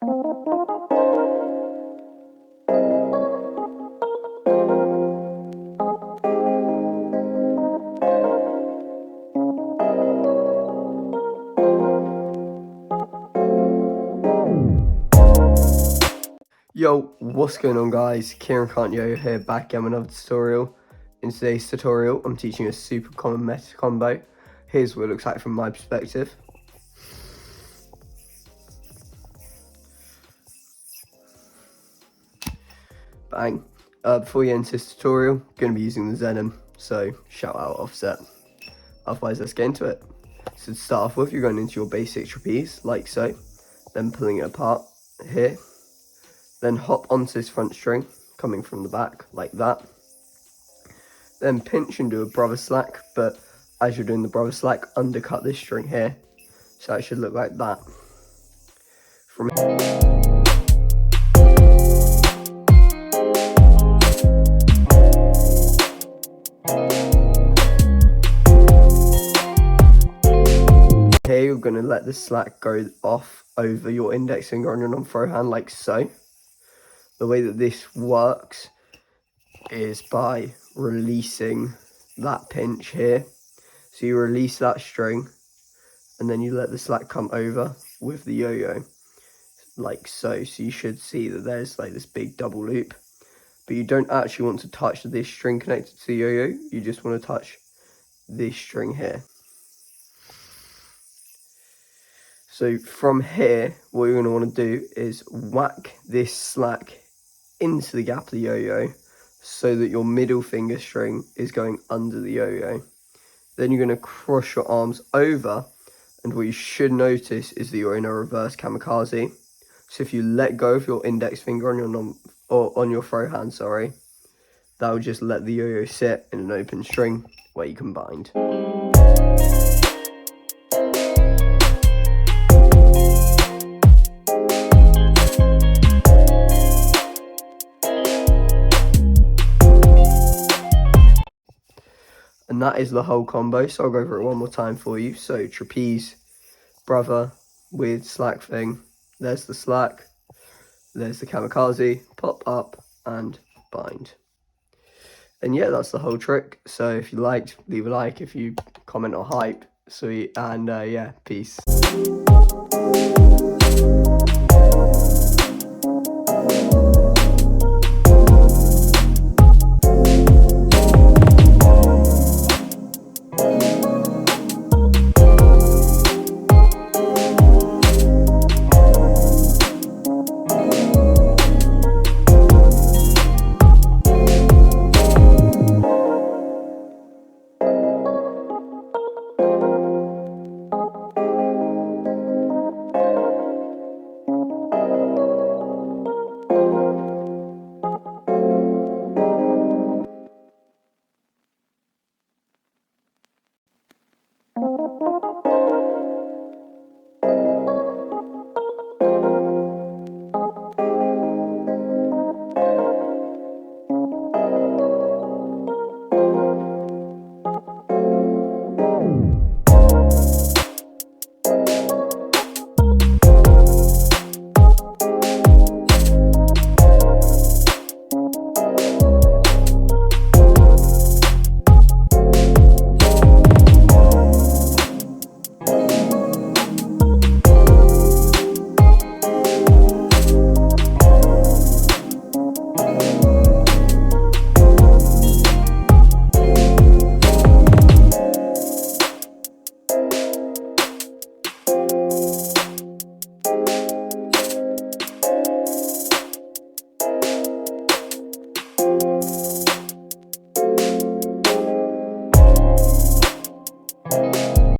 Yo, what's going on guys? Yoyo here, back again with another tutorial. In today's tutorial, I'm teaching a super common meta combo. Here's what it looks like from my perspective. Bang. Before we get into this tutorial, I'm going to be using the Zenom, so shout out offset. Otherwise, let's get into it. So to start off with, you're going into your basic trapeze, like so, then pulling it apart here. Then hop onto this front string, coming from the back, like that. Then pinch and do a brother slack, but as you're doing the brother slack, undercut this string here. So it should look like that. From here, you're going to let the slack go off over your index finger on your non-throw hand, like so. The way that this works is by releasing that pinch here. So you release that string and then you let the slack come over with the yo-yo, like so. So you should see that there's like this big double loop, but you don't actually want to touch this string connected to the yo-yo. You just want to touch this string here. So from here, what you're going to want to do is whack this slack into the gap of the yo-yo so that your middle finger string is going under the yo-yo. Then you're going to cross your arms over, and what you should notice is that you're in a reverse kamikaze. So if you let go of your index finger on your throw hand, that will just let the yo-yo sit in an open string where you can bind. And that is the whole combo, so I'll go over it one more time for you. So trapeze, brother with slack thing, there's the slack, there's the kamikaze, pop up and bind. And yeah, that's the whole trick. So if you liked, leave a like. If you comment or hype, sweet. And yeah, peace.